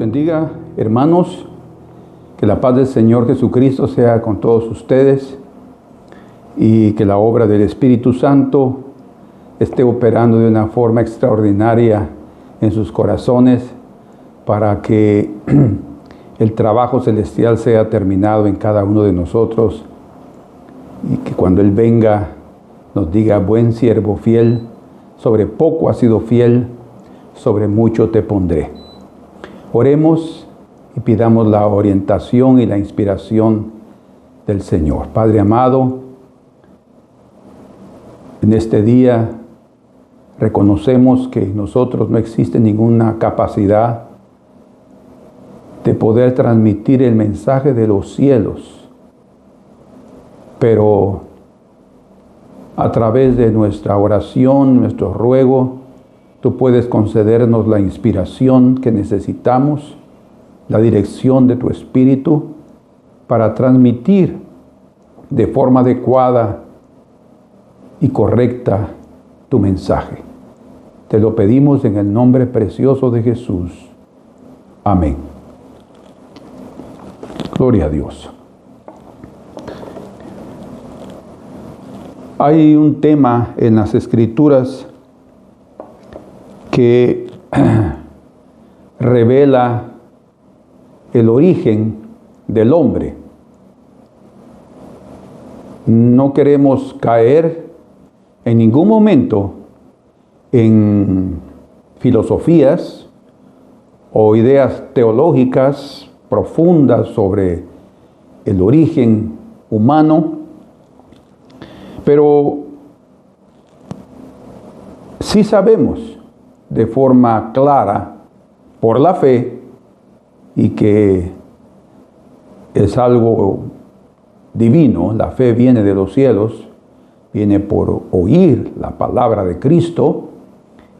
bendiga, hermanos. Que la paz del Señor Jesucristo sea con todos ustedes y que la obra del Espíritu Santo esté operando de una forma extraordinaria en sus corazones para que el trabajo celestial sea terminado en cada uno de nosotros y que cuando Él venga nos diga: buen siervo fiel, sobre poco has sido fiel, sobre mucho te pondré. Oremos y pidamos la orientación y la inspiración del Señor. Padre amado, en este día reconocemos que en nosotros no existe ninguna capacidad de poder transmitir el mensaje de los cielos, pero a través de nuestra oración, nuestro ruego, tú puedes concedernos la inspiración que necesitamos, la dirección de tu Espíritu para transmitir de forma adecuada y correcta tu mensaje. Te lo pedimos en el nombre precioso de Jesús. Amén. Gloria a Dios. Hay un tema en las Escrituras que revela el origen del hombre. No queremos caer en ningún momento en filosofías o ideas teológicas profundas sobre el origen humano, pero sí sabemos de forma clara, por la fe, y que es algo divino. La fe viene de los cielos, viene por oír la palabra de Cristo,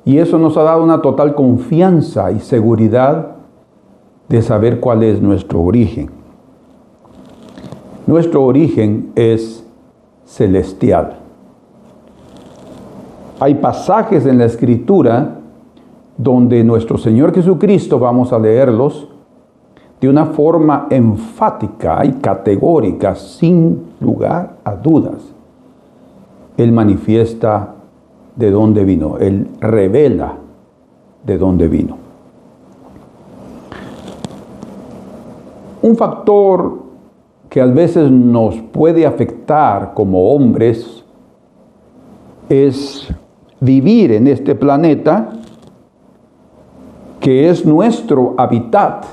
y eso nos ha dado una total confianza y seguridad de saber cuál es nuestro origen. Nuestro origen es celestial. Hay pasajes en la Escritura donde nuestro Señor Jesucristo, vamos a leerlos, de una forma enfática y categórica, sin lugar a dudas. Él manifiesta de dónde vino, Él revela de dónde vino. Un factor que a veces nos puede afectar como hombres es vivir en este planeta que es nuestro hábitat,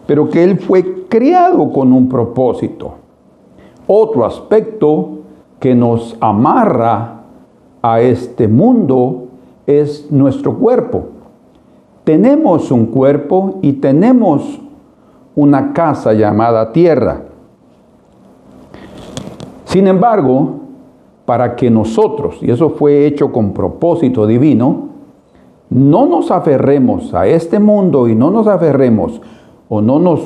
pero que Él fue creado con un propósito. Otro aspecto que nos amarra a este mundo es nuestro cuerpo. Tenemos un cuerpo y tenemos una casa llamada tierra. Sin embargo, para que nosotros, y eso fue hecho con propósito divino, no nos aferremos a este mundo y no nos aferremos o no nos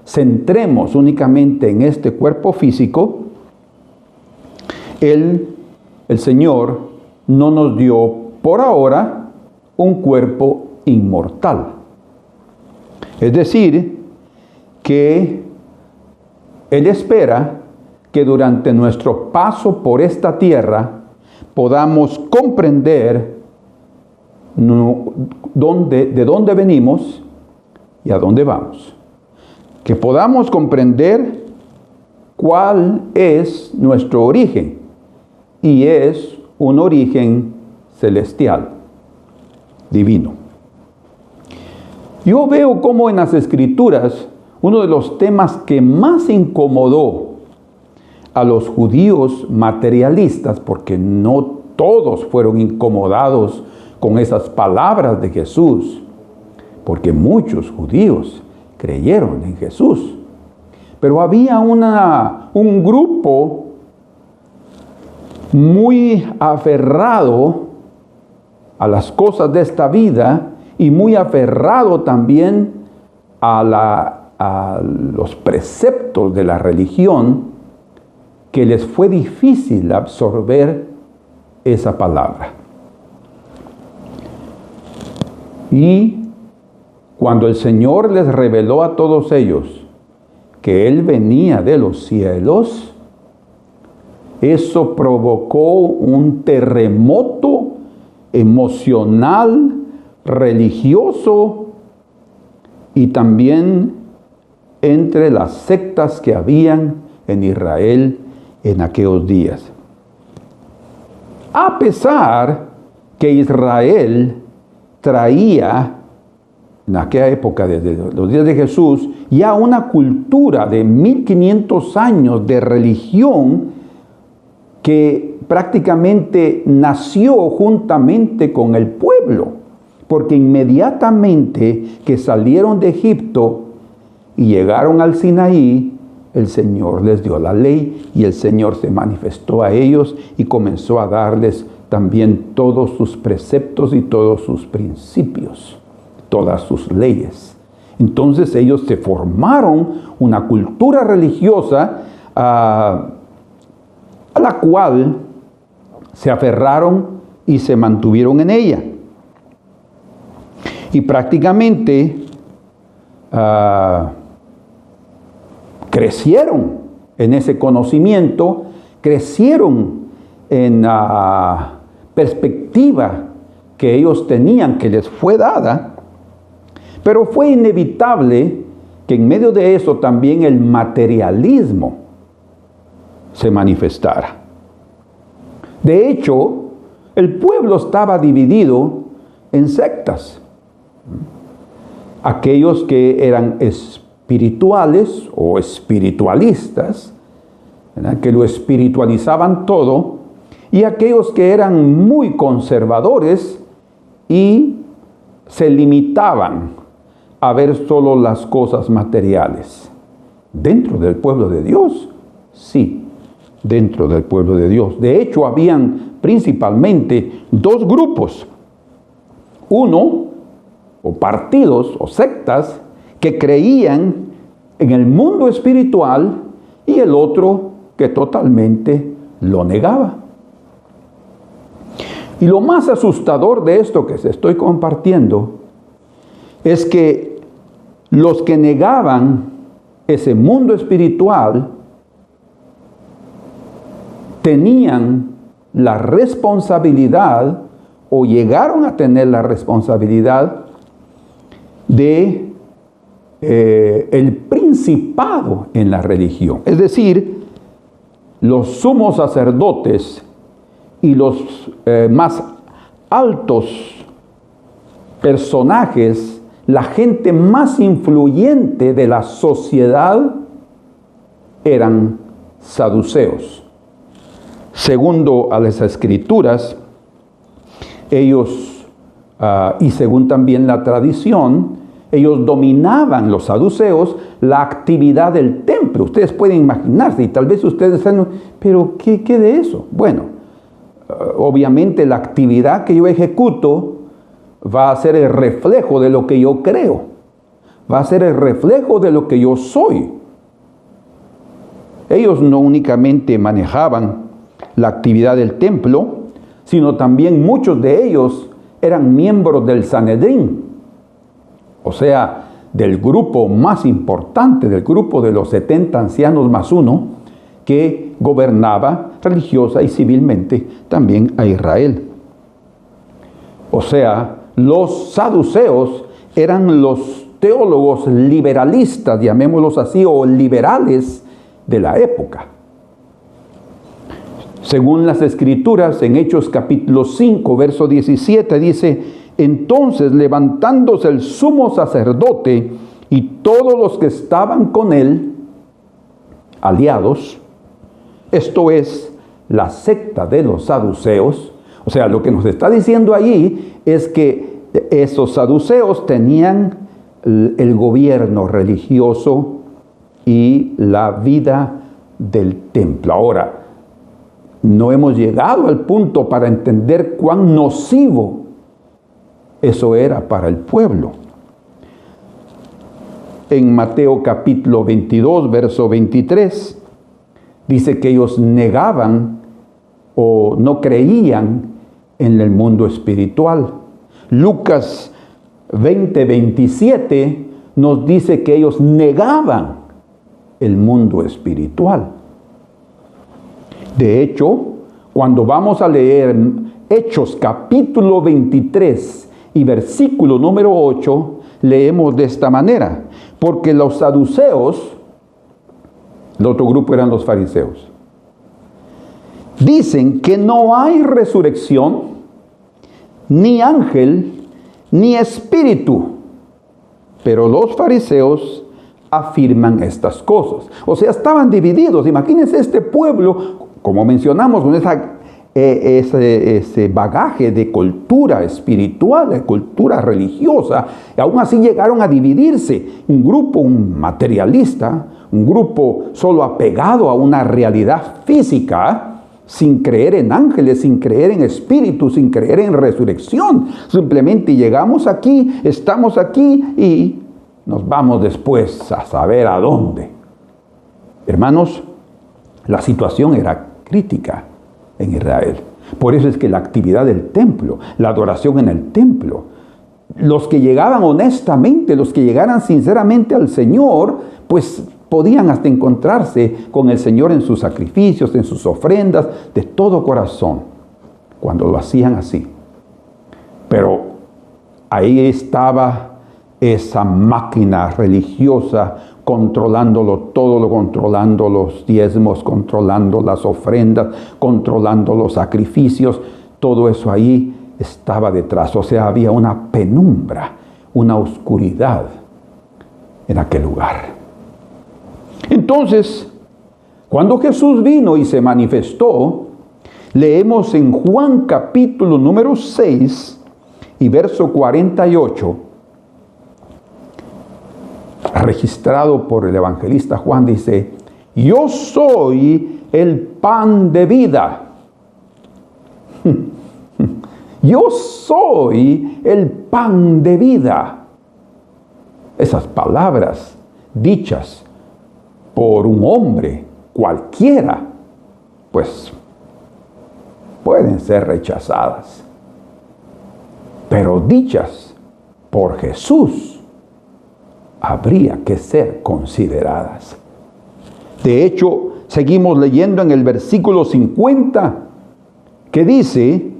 centremos únicamente en este cuerpo físico, el Señor no nos dio por ahora un cuerpo inmortal. Es decir, que Él espera que durante nuestro paso por esta tierra podamos comprender de dónde venimos y a dónde vamos. Que podamos comprender cuál es nuestro origen, y es un origen celestial, divino. Yo veo cómo en las Escrituras uno de los temas que más incomodó a los judíos materialistas, porque no todos fueron incomodados con esas palabras de Jesús, porque muchos judíos creyeron en Jesús, pero había un grupo muy aferrado a las cosas de esta vida y muy aferrado también a los preceptos de la religión, que les fue difícil absorber esa palabra. Y cuando el Señor les reveló a todos ellos que Él venía de los cielos, eso provocó un terremoto emocional, religioso y también entre las sectas que habían en Israel en aquellos días. A pesar que Israel traía, en aquella época, desde los días de Jesús, ya una cultura de 1500 años de religión que prácticamente nació juntamente con el pueblo, porque inmediatamente que salieron de Egipto y llegaron al Sinaí, el Señor les dio la ley y el Señor se manifestó a ellos y comenzó a darles también todos sus preceptos y todos sus principios, todas sus leyes. Entonces ellos se formaron una cultura religiosa a la cual se aferraron y se mantuvieron en ella. Y prácticamente crecieron en ese conocimiento, crecieron en la perspectiva que ellos tenían, que les fue dada, pero fue inevitable que en medio de eso también el materialismo se manifestara. De hecho, el pueblo estaba dividido en sectas. Aquellos que eran espirituales o espiritualistas, ¿verdad?, que lo espiritualizaban todo, y aquellos que eran muy conservadores y se limitaban a ver solo las cosas materiales. ¿Dentro del pueblo de Dios? Sí, dentro del pueblo de Dios. De hecho, habían principalmente dos grupos. Uno, o partidos, o sectas, que creían en el mundo espiritual, y el otro que totalmente lo negaba. Y lo más asustador de esto que se estoy compartiendo es que los que negaban ese mundo espiritual tenían la responsabilidad, o llegaron a tener la responsabilidad de el principado en la religión. Es decir, los sumos sacerdotes y los más altos personajes, la gente más influyente de la sociedad, eran saduceos. Segundo a las Escrituras, ellos, y según también la tradición, ellos dominaban, los saduceos, la actividad del templo. Ustedes pueden imaginarse, y tal vez ustedes están, pero ¿qué de eso? Bueno, obviamente la actividad que yo ejecuto va a ser el reflejo de lo que yo creo. Va a ser el reflejo de lo que yo soy. Ellos no únicamente manejaban la actividad del templo, sino también muchos de ellos eran miembros del Sanedrín, o sea, del grupo más importante, del grupo de los 70 ancianos más uno, que gobernaba religiosa y civilmente también a Israel. O sea, los saduceos eran los teólogos liberalistas, llamémoslos así, o liberales de la época. Según las Escrituras, en Hechos capítulo 5, verso 17, dice: entonces, levantándose el sumo sacerdote y todos los que estaban con él, aliados, esto es, la secta de los saduceos. O sea, lo que nos está diciendo allí es que esos saduceos tenían el gobierno religioso y la vida del templo. Ahora, no hemos llegado al punto para entender cuán nocivo eso era para el pueblo. En Mateo capítulo 22, verso 23, dice que ellos negaban o no creían en el mundo espiritual. Lucas 20:27 nos dice que ellos negaban el mundo espiritual. De hecho, cuando vamos a leer Hechos capítulo 23 y versículo número 8, leemos de esta manera: porque los saduceos, el otro grupo eran los fariseos, dicen que no hay resurrección, ni ángel, ni espíritu. Pero los fariseos afirman estas cosas. O sea, estaban divididos. Imagínense este pueblo, como mencionamos, con ese bagaje de cultura espiritual, de cultura religiosa. Y aún así llegaron a dividirse. Un grupo, un materialista, un grupo solo apegado a una realidad física, sin creer en ángeles, sin creer en espíritus, sin creer en resurrección. Simplemente llegamos aquí, estamos aquí y nos vamos después a saber a dónde. Hermanos, la situación era crítica en Israel. Por eso es que la actividad del templo, la adoración en el templo, los que llegaban honestamente, los que llegaran sinceramente al Señor, pues podían hasta encontrarse con el Señor en sus sacrificios, en sus ofrendas, de todo corazón, cuando lo hacían así. Pero ahí estaba esa máquina religiosa controlándolo todo, controlando los diezmos, controlando las ofrendas, controlando los sacrificios. Todo eso ahí estaba detrás. O sea, había una penumbra, una oscuridad en aquel lugar. Entonces, cuando Jesús vino y se manifestó, leemos en Juan capítulo número 6 y verso 48, registrado por el evangelista Juan, dice: yo soy el pan de vida. Yo soy el pan de vida. Esas palabras dichas por un hombre cualquiera, pues pueden ser rechazadas. Pero dichas por Jesús, habría que ser consideradas. De hecho, seguimos leyendo en el versículo 50, que dice: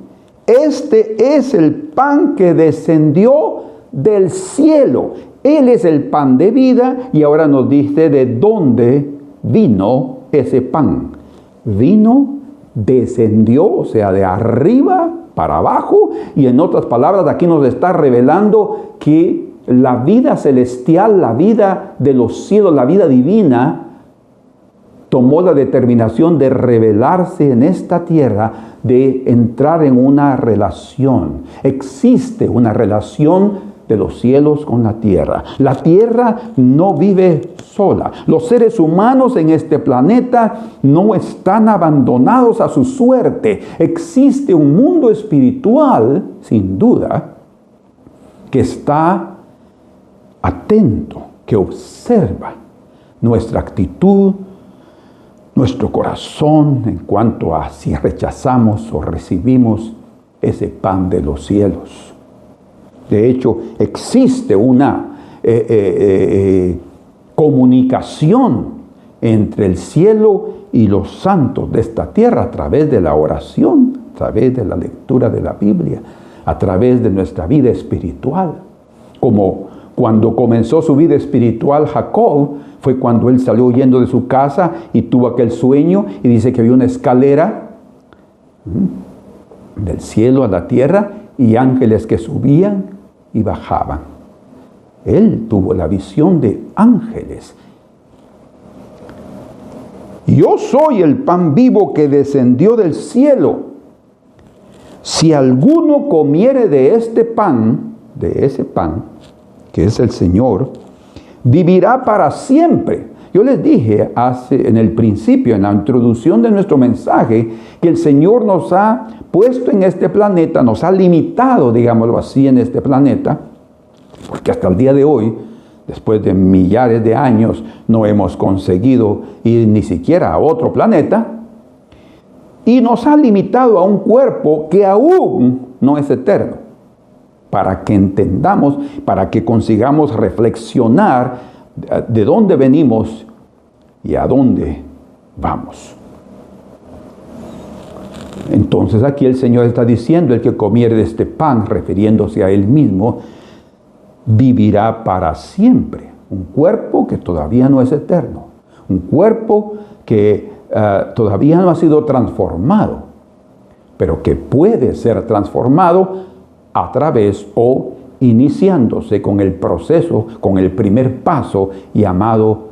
este es el pan que descendió del cielo. Él es el pan de vida. Y ahora nos dice de dónde vino ese pan. Vino, descendió, o sea, de arriba para abajo. Y en otras palabras, aquí nos está revelando que la vida celestial, la vida de los cielos, la vida divina, tomó la determinación de revelarse en esta tierra, de entrar en una relación. Existe una relación de los cielos con la tierra. La tierra no vive sola. Los seres humanos en este planeta no están abandonados a su suerte. Existe un mundo espiritual, sin duda, que está atento, que observa nuestra actitud, nuestro corazón en cuanto a si rechazamos o recibimos ese pan de los cielos. De hecho, existe una comunicación entre el cielo y los santos de esta tierra a través de la oración, a través de la lectura de la Biblia, a través de nuestra vida espiritual. Como cuando comenzó su vida espiritual Jacob, fue cuando él salió huyendo de su casa y tuvo aquel sueño, y dice que había una escalera del cielo a la tierra y ángeles que subían y bajaban. Él tuvo la visión de ángeles. Yo soy el pan vivo que descendió del cielo. Si alguno comiere de este pan, de ese pan, que es el Señor, vivirá para siempre. Yo les dije en el principio, en la introducción de nuestro mensaje, que el Señor nos ha puesto en este planeta, nos ha limitado, digámoslo así, en este planeta, porque hasta el día de hoy, después de millares de años, no hemos conseguido ir ni siquiera a otro planeta, y nos ha limitado a un cuerpo que aún no es eterno. para que entendamos, para que consigamos reflexionar de dónde venimos y a dónde vamos. Entonces aquí el Señor está diciendo, el que comiere de este pan, refiriéndose a Él mismo, vivirá para siempre. Un cuerpo que todavía no es eterno. Un cuerpo que todavía no ha sido transformado, pero que puede ser transformado a través o iniciándose con el proceso, con el primer paso llamado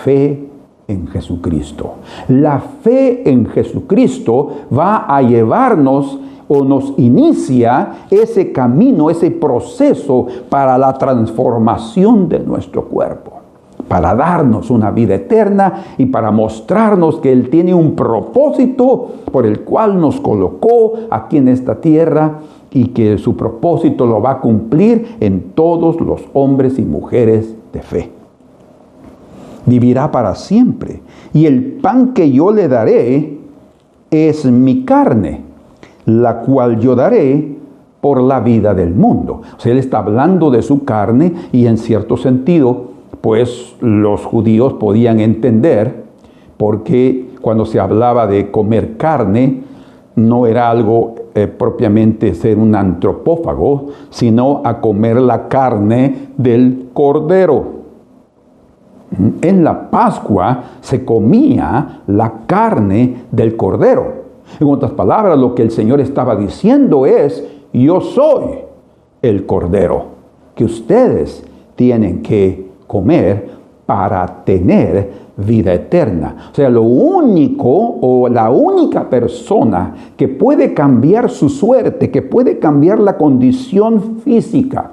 fe en Jesucristo. La fe en Jesucristo va a llevarnos o nos inicia ese camino, ese proceso para la transformación de nuestro cuerpo, para darnos una vida eterna y para mostrarnos que Él tiene un propósito por el cual nos colocó aquí en esta tierra y que su propósito lo va a cumplir en todos los hombres y mujeres de fe. Vivirá para siempre. Y el pan que yo le daré es mi carne, la cual yo daré por la vida del mundo. O sea, Él está hablando de su carne y en cierto sentido, pues los judíos podían entender, porque cuando se hablaba de comer carne, no era algo propiamente ser un antropófago, sino a comer la carne del cordero. En la Pascua se comía la carne del cordero. En otras palabras, lo que el Señor estaba diciendo es, yo soy el cordero que ustedes tienen que comer para tener vida eterna. O sea, lo único o la única persona que puede cambiar su suerte, que puede cambiar la condición física,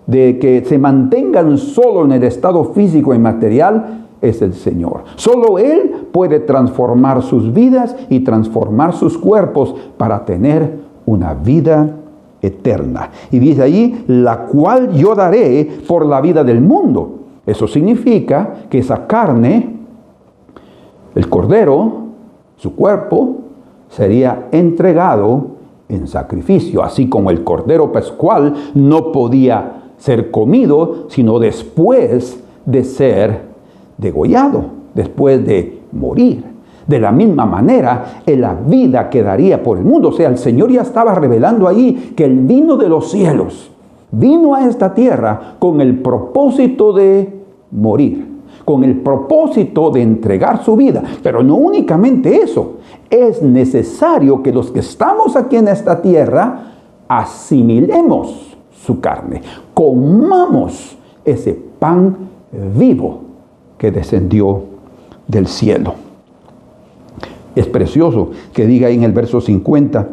de que se mantengan solo en el estado físico y material, es el Señor. Solo Él puede transformar sus vidas y transformar sus cuerpos para tener una vida eterna. Y dice ahí, la cual yo daré por la vida del mundo. Eso significa que esa carne, el cordero, su cuerpo, sería entregado en sacrificio, así como el cordero pascual no podía ser comido, sino después de ser degollado, después de morir. De la misma manera, en la vida que daría por el mundo. O sea, el Señor ya estaba revelando ahí que Él vino de los cielos, vino a esta tierra con el propósito de morir, con el propósito de entregar su vida. Pero no únicamente eso, es necesario que los que estamos aquí en esta tierra asimilemos su carne, comamos ese pan vivo que descendió del cielo. Es precioso que diga ahí en el verso 50,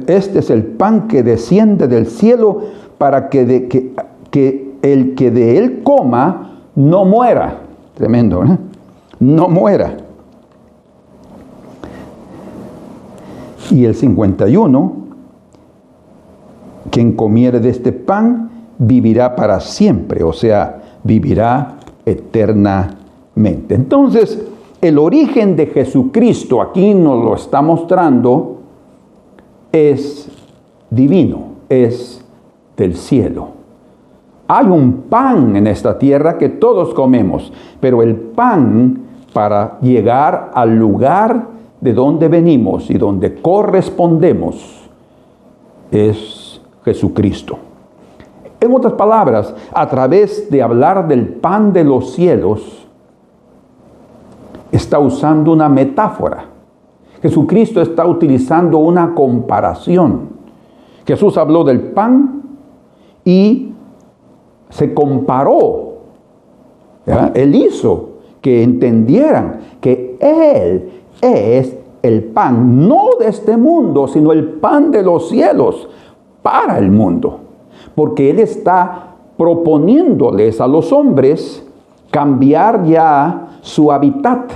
este es el pan que desciende del cielo para que el que de él coma no muera. Tremendo, ¿eh? No muera. Y el 51, quien comiere de este pan vivirá para siempre, o sea, vivirá eternamente. Entonces, el origen de Jesucristo, aquí nos lo está mostrando, es divino, es del cielo. Hay un pan en esta tierra que todos comemos, pero el pan para llegar al lugar de donde venimos y donde correspondemos es Jesucristo. En otras palabras, a través de hablar del pan de los cielos, está usando una metáfora. Jesucristo está utilizando una comparación. Jesús habló del pan y se comparó. ¿Verdad? Él hizo que entendieran que Él es el pan, no de este mundo, sino el pan de los cielos para el mundo. Porque Él está proponiéndoles a los hombres cambiar ya su hábitat.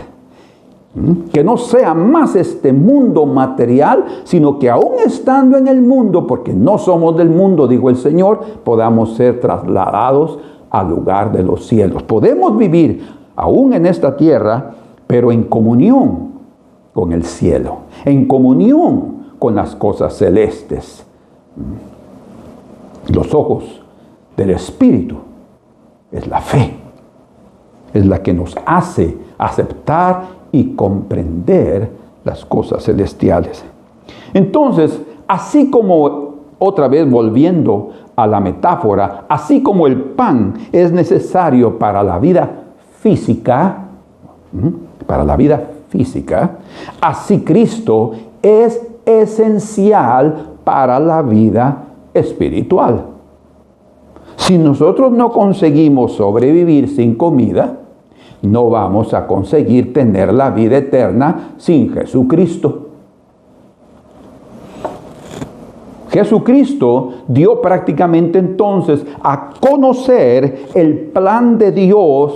Que no sea más este mundo material, sino que aún estando en el mundo, porque no somos del mundo, dijo el Señor, podamos ser trasladados al lugar de los cielos. Podemos vivir aún en esta tierra, pero en comunión con el cielo, en comunión con las cosas celestes. los ojos del Espíritu es la fe. Es la que nos hace aceptar y comprender las cosas celestiales. Entonces, así como, otra vez volviendo a la metáfora, así como el pan es necesario para la vida física, así Cristo es esencial para la vida espiritual. Si nosotros no conseguimos sobrevivir sin comida, no vamos a conseguir tener la vida eterna sin Jesucristo. Jesucristo dio prácticamente entonces a conocer el plan de Dios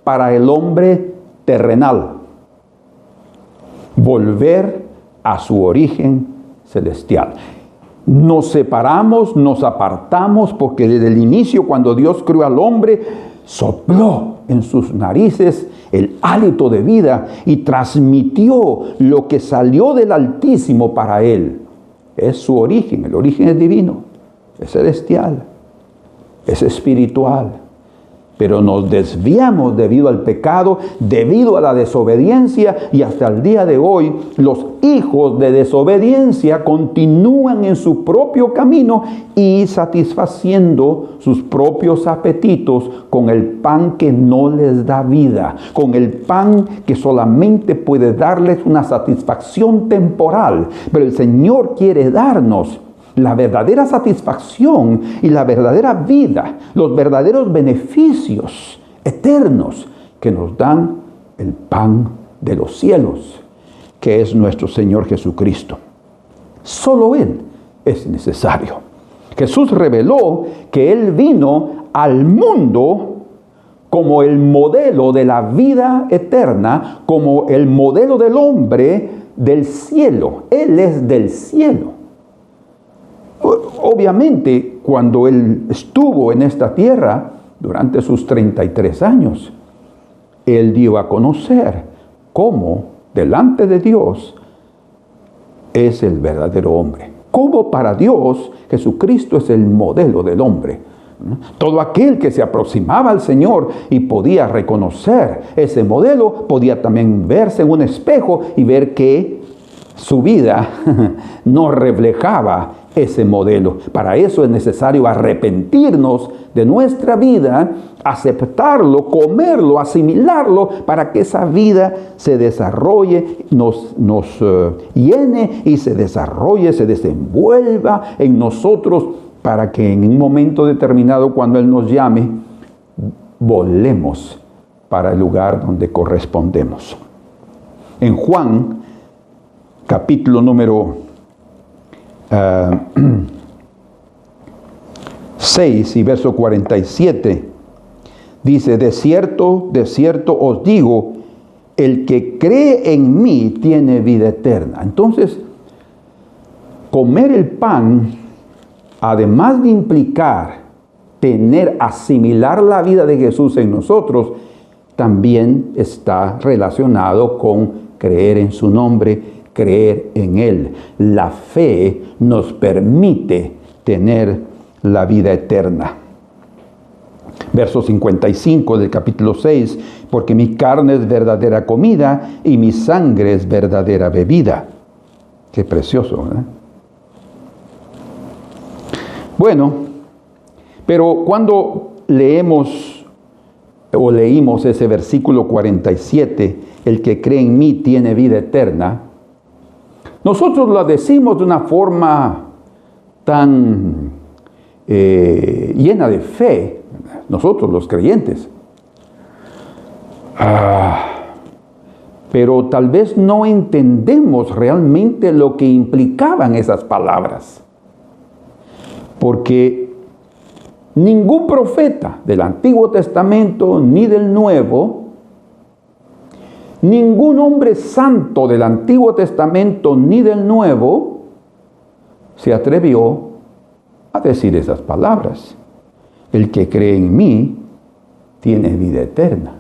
para el hombre terrenal. Volver a su origen celestial. Nos separamos, nos apartamos, porque desde el inicio, cuando Dios creó al hombre, sopló en sus narices el hálito de vida y transmitió lo que salió del Altísimo para él. Es su origen, el origen es divino, es celestial, es espiritual. Pero nos desviamos debido al pecado, debido a la desobediencia, y hasta el día de hoy los hijos de desobediencia continúan en su propio camino y satisfaciendo sus propios apetitos con el pan que no les da vida, con el pan que solamente puede darles una satisfacción temporal. Pero el Señor quiere darnos la verdadera satisfacción y la verdadera vida, los verdaderos beneficios eternos que nos dan el pan de los cielos, que es nuestro Señor Jesucristo. Solo Él es necesario. Jesús reveló que Él vino al mundo como el modelo de la vida eterna, como el modelo del hombre del cielo. Él es del cielo. Obviamente, cuando Él estuvo en esta tierra durante sus 33 años, Él dio a conocer cómo delante de Dios es el verdadero hombre. Cómo para Dios Jesucristo es el modelo del hombre. Todo aquel que se aproximaba al Señor y podía reconocer ese modelo, podía también verse en un espejo y ver que su vida no reflejaba ese modelo. Para eso es necesario arrepentirnos de nuestra vida, aceptarlo, comerlo, asimilarlo, para que esa vida se desarrolle, nos llene y se desarrolle, se desenvuelva en nosotros, para que en un momento determinado, cuando Él nos llame, volemos para el lugar donde correspondemos. En Juan, capítulo número 6 y verso 47, dice: de cierto os digo, el que cree en mí tiene vida eterna. Entonces, comer el pan, además de implicar asimilar la vida de Jesús en nosotros, también está relacionado con creer en su nombre, creer en Él. La fe nos permite tener la vida eterna. Verso 55 del capítulo 6, porque mi carne es verdadera comida y mi sangre es verdadera bebida. Qué precioso, ¿verdad? Bueno, pero cuando leímos ese versículo 47, el que cree en mí tiene vida eterna, nosotros lo decimos de una forma tan llena de fe, nosotros los creyentes. Pero tal vez no entendemos realmente lo que implicaban esas palabras. Porque ningún profeta del Antiguo Testamento ni del Nuevo, ningún hombre santo del Antiguo Testamento ni del Nuevo se atrevió a decir esas palabras. El que cree en mí tiene vida eterna.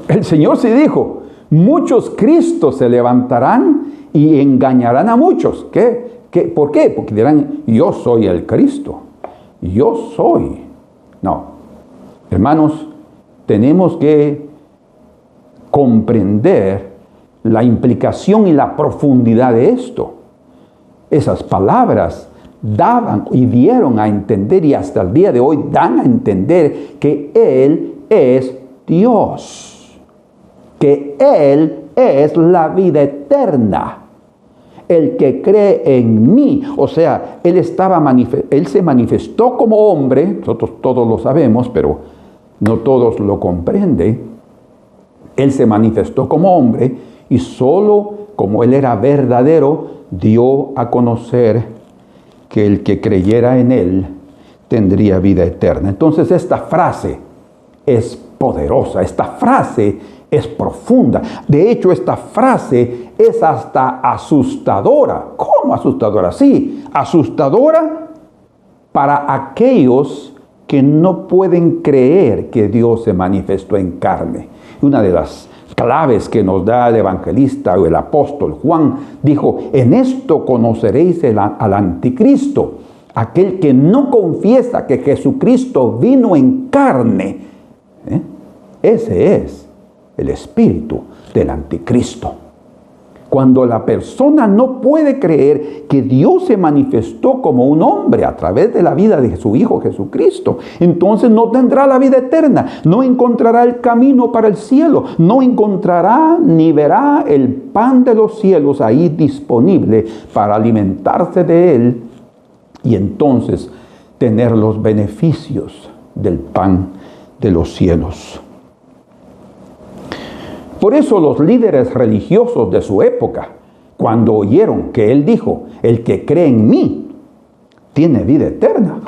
El Señor sí dijo: muchos Cristos se levantarán y engañarán a muchos. ¿Qué ¿Por qué? Porque dirán, yo soy el Cristo. Yo soy. No. Hermanos, tenemos que comprender la implicación y la profundidad de esto. Esas palabras daban y dieron a entender, y hasta el día de hoy dan a entender, que Él es Dios, que Él es la vida eterna, el que cree en mí. O sea, Él se manifestó como hombre. Nosotros todos lo sabemos, pero no todos lo comprenden. Él se manifestó como hombre, y solo como Él era verdadero, dio a conocer que el que creyera en Él tendría vida eterna. Entonces esta frase es poderosa, esta frase es profunda. De hecho, esta frase es hasta asustadora. ¿Cómo asustadora? Sí, asustadora para aquellos que no pueden creer que Dios se manifestó en carne. Una de las claves que nos da el evangelista o el apóstol Juan dijo: en esto conoceréis al anticristo, aquel que no confiesa que Jesucristo vino en carne. Ese es el espíritu del anticristo. Cuando la persona no puede creer que Dios se manifestó como un hombre a través de la vida de su Hijo Jesucristo, entonces no tendrá la vida eterna, no encontrará el camino para el cielo, no encontrará ni verá el pan de los cielos ahí disponible para alimentarse de él y entonces tener los beneficios del pan de los cielos. Por eso los líderes religiosos de su época, cuando oyeron que Él dijo: el que cree en mí tiene vida eterna.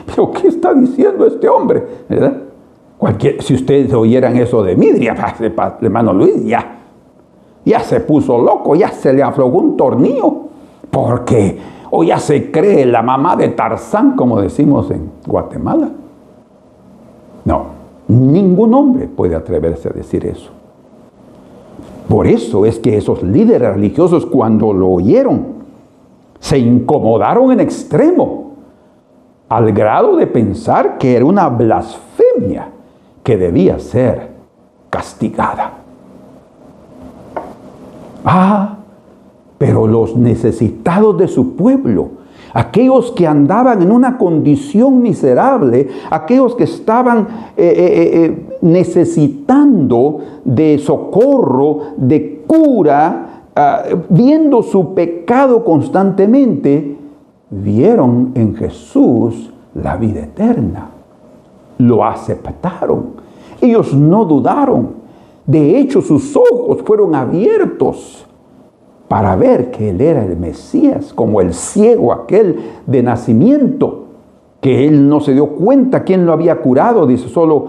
¿Pero qué está diciendo este hombre? ¿Verdad? Si ustedes oyeran eso de mí, dirían: hermano Luis, ya se puso loco, ya se le aflojó un tornillo, porque o ya se cree la mamá de Tarzán, como decimos en Guatemala. No, ningún hombre puede atreverse a decir eso. Por eso es que esos líderes religiosos, cuando lo oyeron, se incomodaron en extremo, al grado de pensar que era una blasfemia que debía ser castigada. Pero los necesitados de su pueblo, aquellos que andaban en una condición miserable, aquellos que estaban necesitando de socorro, de cura, viendo su pecado constantemente, vieron en Jesús la vida eterna. Lo aceptaron. Ellos no dudaron. De hecho, sus ojos fueron abiertos para ver que Él era el Mesías, como el ciego aquel de nacimiento, que él no se dio cuenta quién lo había curado. Dice solo,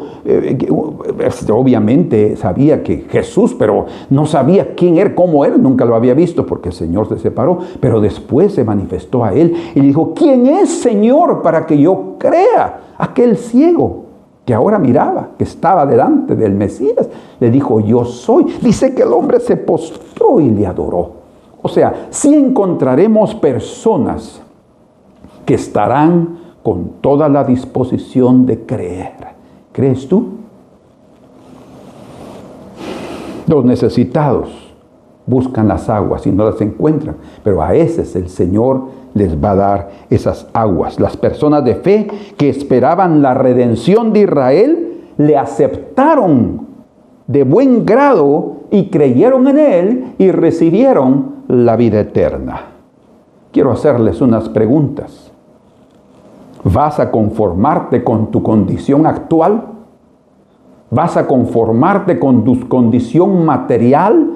obviamente sabía que Jesús, pero no sabía quién era, cómo era, nunca lo había visto porque el Señor se separó, pero después se manifestó a él y le dijo: ¿quién es, Señor, para que yo crea? Aquel ciego que ahora miraba, que estaba delante del Mesías, le dijo: yo soy. Dice que el hombre se postró y le adoró. O sea, sí encontraremos personas que estarán con toda la disposición de creer. ¿Crees tú? Los necesitados buscan las aguas y no las encuentran, pero a esos el Señor les va a dar esas aguas. Las personas de fe que esperaban la redención de Israel le aceptaron de buen grado y creyeron en Él y recibieron la vida eterna. Quiero hacerles unas preguntas. ¿Vas a conformarte con tu condición actual? ¿Vas a conformarte con tu condición material,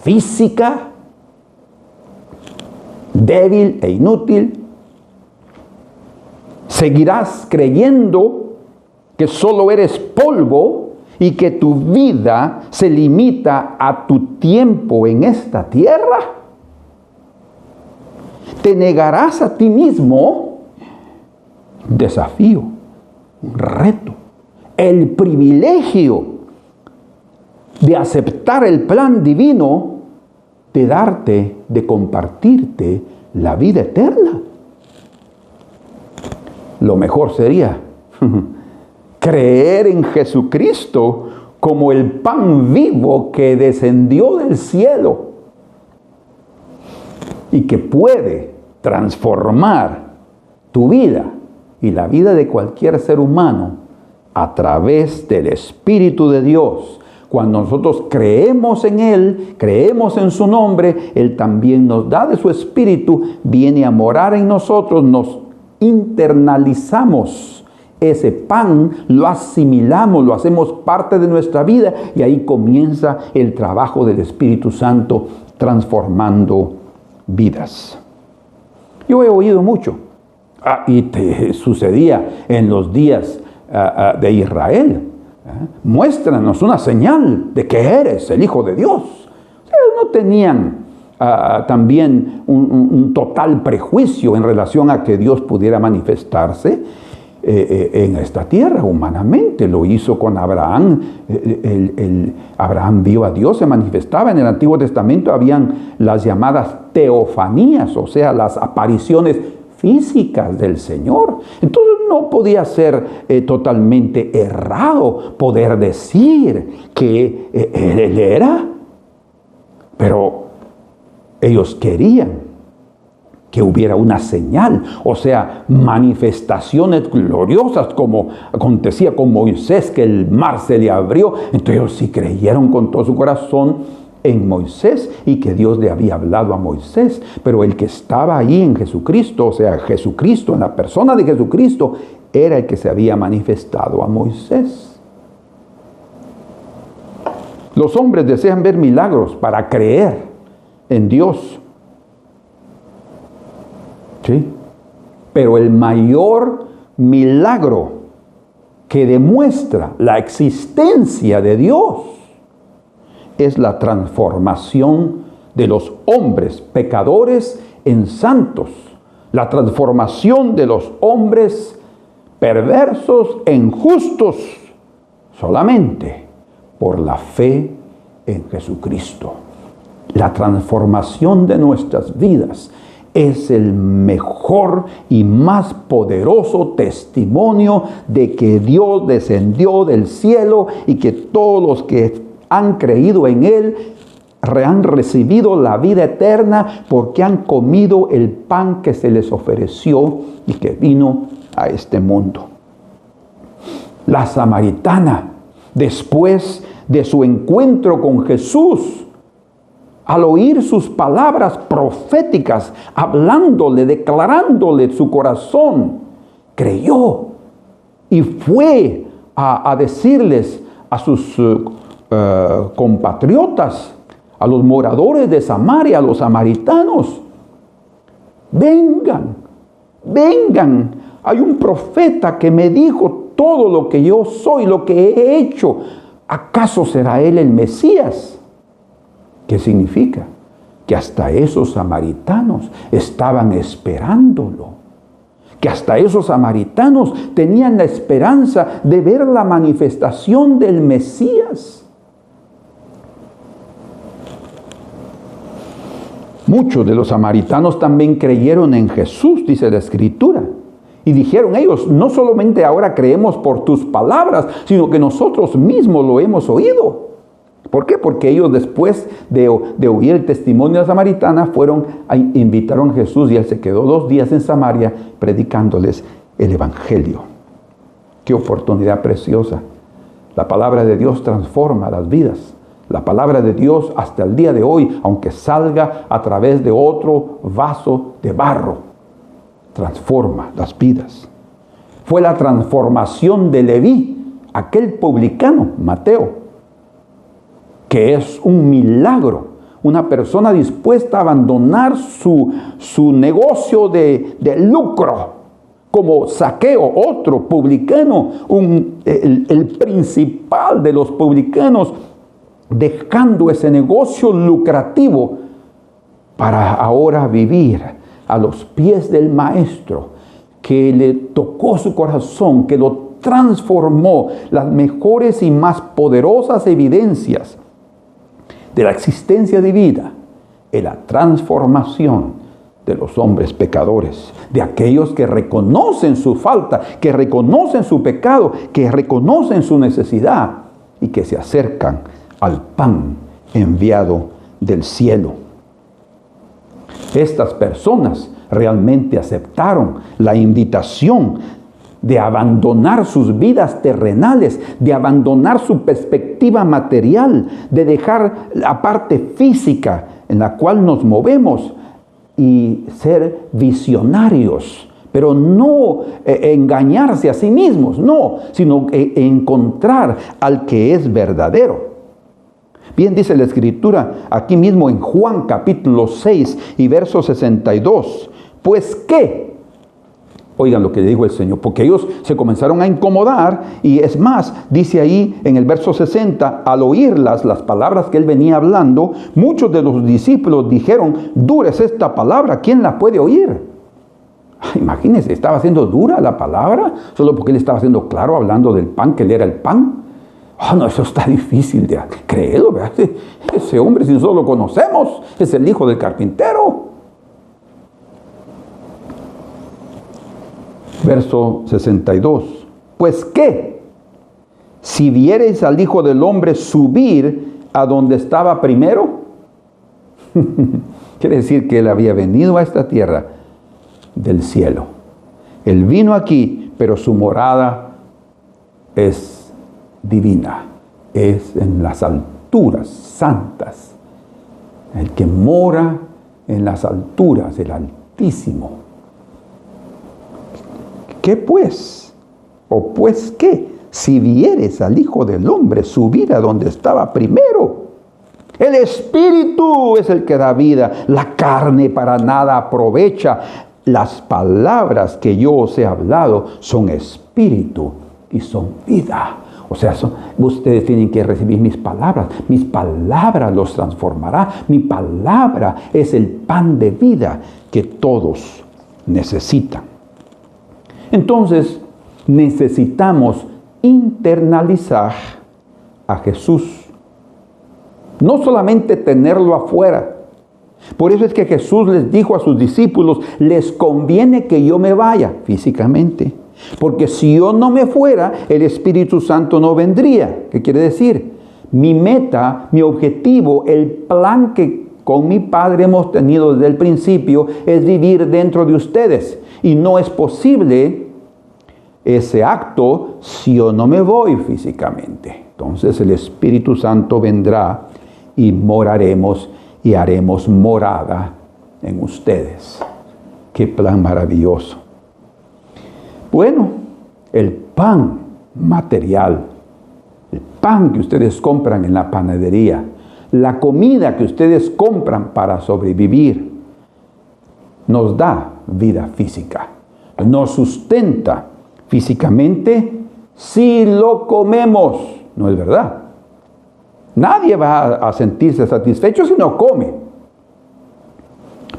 física, débil e inútil? ¿Seguirás creyendo que solo eres polvo y que tu vida se limita a tu tiempo en esta tierra? ¿Te negarás a ti mismo? Un desafío, un reto, el privilegio de aceptar el plan divino de darte, de compartirte la vida eterna. Lo mejor sería creer en Jesucristo como el pan vivo que descendió del cielo y que puede transformar tu vida y la vida de cualquier ser humano a través del Espíritu de Dios. Cuando nosotros creemos en Él, creemos en su nombre, Él también nos da de su Espíritu, viene a morar en nosotros, nos internalizamos ese pan, lo asimilamos, lo hacemos parte de nuestra vida y ahí comienza el trabajo del Espíritu Santo transformando vidas. Yo he oído mucho, sucedía en los días de Israel. Muéstranos una señal de que eres el Hijo de Dios. Ellos no tenían también un total prejuicio en relación a que Dios pudiera manifestarse en esta tierra humanamente. Lo hizo con Abraham. Abraham vio a Dios, se manifestaba. En el Antiguo Testamento habían las llamadas teofanías, o sea, las apariciones físicas del Señor. Entonces no podía ser totalmente errado poder decir que Él era. Pero ellos querían que hubiera una señal, o sea, manifestaciones gloriosas como acontecía con Moisés, que el mar se le abrió. Entonces ellos sí creyeron con todo su corazón en Moisés y que Dios le había hablado a Moisés. Pero el que estaba ahí en Jesucristo, o sea, Jesucristo, en la persona de Jesucristo, era el que se había manifestado a Moisés. Los hombres desean ver milagros para creer en Dios. ¿Sí? Pero el mayor milagro que demuestra la existencia de Dios es la transformación de los hombres pecadores en santos, la transformación de los hombres perversos en justos, solamente por la fe en Jesucristo. La transformación de nuestras vidas es el mejor y más poderoso testimonio de que Dios descendió del cielo y que todos los que han creído en Él han recibido la vida eterna porque han comido el pan que se les ofreció y que vino a este mundo. La samaritana, después de su encuentro con Jesús, al oír sus palabras proféticas, hablándole, declarándole su corazón, creyó y fue a decirles a sus compatriotas, a los moradores de Samaria, a los samaritanos: vengan, vengan, hay un profeta que me dijo todo lo que yo soy, lo que he hecho. ¿Acaso será él el Mesías? ¿Qué significa? Que hasta esos samaritanos estaban esperándolo. Que hasta esos samaritanos tenían la esperanza de ver la manifestación del Mesías. Muchos de los samaritanos también creyeron en Jesús, dice la Escritura. Y dijeron ellos: no solamente ahora creemos por tus palabras, sino que nosotros mismos lo hemos oído. ¿Por qué? Porque ellos, después de oír el testimonio de la samaritana, invitaron a Jesús y Él se quedó 2 días en Samaria predicándoles el Evangelio. ¡Qué oportunidad preciosa! La palabra de Dios transforma las vidas. La palabra de Dios hasta el día de hoy, aunque salga a través de otro vaso de barro, transforma las vidas. Fue la transformación de Leví, aquel publicano, Mateo, que es un milagro. Una persona dispuesta a abandonar su negocio de lucro, como Zaqueo, otro publicano, el principal de los publicanos, dejando ese negocio lucrativo para ahora vivir a los pies del Maestro, que le tocó su corazón, que lo transformó. Las mejores y más poderosas evidencias de la existencia divina es la transformación de los hombres pecadores, de aquellos que reconocen su falta, que reconocen su pecado, que reconocen su necesidad y que se acercan al pan enviado del cielo. Estas personas realmente aceptaron la invitación de abandonar sus vidas terrenales, de abandonar su perspectiva material, de dejar la parte física en la cual nos movemos y ser visionarios, pero no engañarse a sí mismos, no, sino encontrar al que es verdadero. Bien dice la Escritura aquí mismo en Juan capítulo 6 y verso 62, pues ¿qué? Oigan lo que dijo el Señor, porque ellos se comenzaron a incomodar y es más, dice ahí en el verso 60, al oírlas, las palabras que él venía hablando, muchos de los discípulos dijeron, dura es esta palabra, ¿quién la puede oír? Imagínense, estaba haciendo dura la palabra, solo porque él estaba haciendo claro, hablando del pan, que él era el pan. No, eso está difícil de creerlo, ¿verdad? Ese hombre, si nosotros lo conocemos, es el hijo del carpintero. Verso 62. Pues ¿qué? Si viereis al Hijo del Hombre subir a donde estaba primero. Quiere decir que él había venido a esta tierra del cielo. Él vino aquí, pero su morada es divina. Es en las alturas santas. El que mora en las alturas, el Altísimo. ¿Qué pues? ¿O pues qué? Si vieres al Hijo del Hombre subir a donde estaba primero. El Espíritu es el que da vida. La carne para nada aprovecha. Las palabras que yo os he hablado son espíritu y son vida. O sea, ustedes tienen que recibir mis palabras. Mis palabras los transformará. Mi palabra es el pan de vida que todos necesitan. Entonces, necesitamos internalizar a Jesús. No solamente tenerlo afuera. Por eso es que Jesús les dijo a sus discípulos, les conviene que yo me vaya físicamente. Porque si yo no me fuera, el Espíritu Santo no vendría. ¿Qué quiere decir? Mi meta, mi objetivo, el plan que con mi Padre hemos tenido desde el principio es vivir dentro de ustedes. Y no es posible ese acto si yo no me voy físicamente. Entonces el Espíritu Santo vendrá y moraremos y haremos morada en ustedes. ¡Qué plan maravilloso! Bueno, el pan material, el pan que ustedes compran en la panadería, la comida que ustedes compran para sobrevivir, nos da vida física, nos sustenta físicamente si lo comemos, ¿no es verdad? Nadie va a sentirse satisfecho si no come.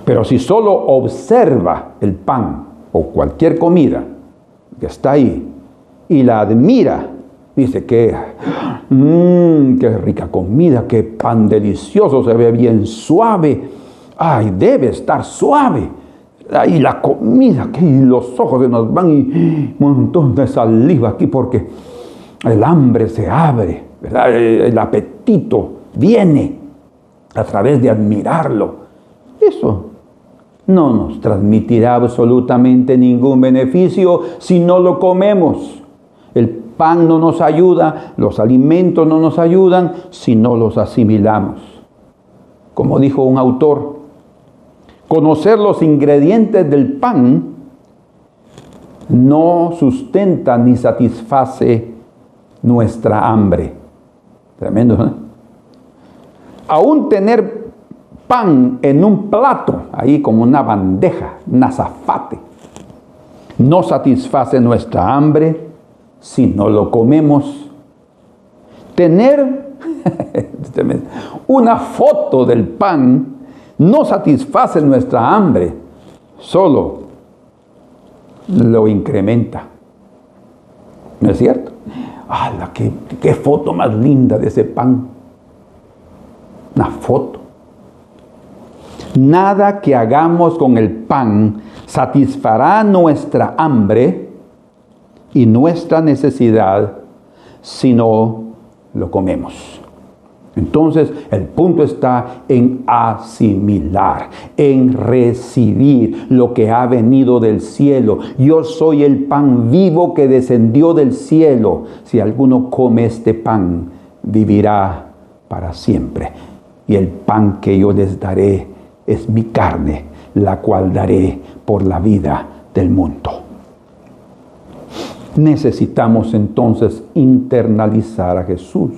Pero si solo observa el pan o cualquier comida que está ahí y la admira, dice que qué rica comida, qué pan delicioso, se ve bien suave. Ay, debe estar suave. Y la comida, que los ojos se nos van y un montón de saliva aquí porque el hambre se abre, ¿verdad? El apetito viene a través de admirarlo. Eso no nos transmitirá absolutamente ningún beneficio si no lo comemos. El pan no nos ayuda, los alimentos no nos ayudan si no los asimilamos. Como dijo un autor, conocer los ingredientes del pan no sustenta ni satisface nuestra hambre. Tremendo, ¿eh? Aún tener pan en un plato, ahí como una bandeja, un azafate, no satisface nuestra hambre si no lo comemos. Tener una foto del pan no satisface nuestra hambre, solo lo incrementa. ¿No es cierto? ¡Hala! ¡Qué foto más linda de ese pan! Una foto. Nada que hagamos con el pan satisfará nuestra hambre y nuestra necesidad si no lo comemos. Entonces, el punto está en asimilar, en recibir lo que ha venido del cielo. Yo soy el pan vivo que descendió del cielo. Si alguno come este pan, vivirá para siempre. Y el pan que yo les daré es mi carne, la cual daré por la vida del mundo. Necesitamos entonces internalizar a Jesús.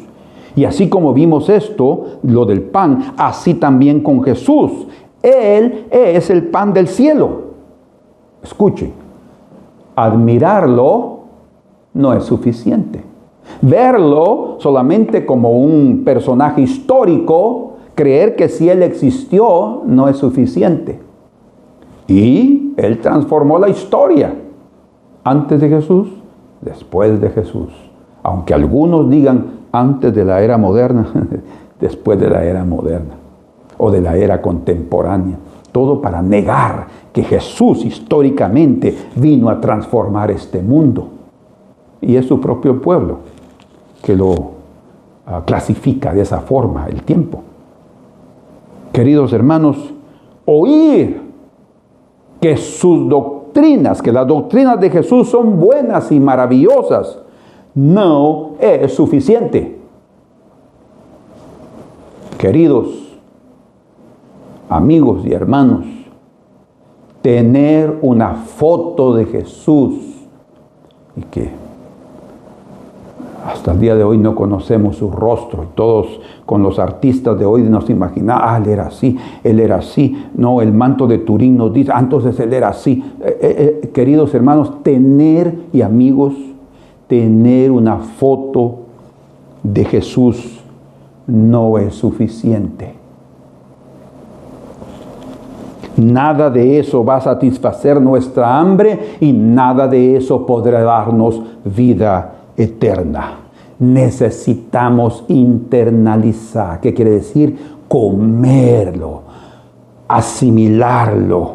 Y así como vimos esto, lo del pan, así también con Jesús. Él es el pan del cielo. Escuchen, admirarlo no es suficiente. Verlo solamente como un personaje histórico, creer que si Él existió, no es suficiente. Y Él transformó la historia. Antes de Jesús, después de Jesús. Aunque algunos digan antes de la era moderna, después de la era moderna, o de la era contemporánea. Todo para negar que Jesús históricamente vino a transformar este mundo. Y es su propio pueblo que lo clasifica de esa forma, el tiempo. Queridos hermanos, oír que sus doctrinas, que las doctrinas de Jesús son buenas y maravillosas, no es suficiente. Queridos amigos y hermanos, tener una foto de Jesús y que hasta el día de hoy no conocemos su rostro, y todos con los artistas de hoy nos imaginamos, él era así, él era así. No, el manto de Turín nos dice, entonces él era así. Queridos hermanos, tener y amigos, tener una foto de Jesús no es suficiente. Nada de eso va a satisfacer nuestra hambre y nada de eso podrá darnos vida eterna. Necesitamos internalizar. ¿Qué quiere decir? Comerlo, asimilarlo.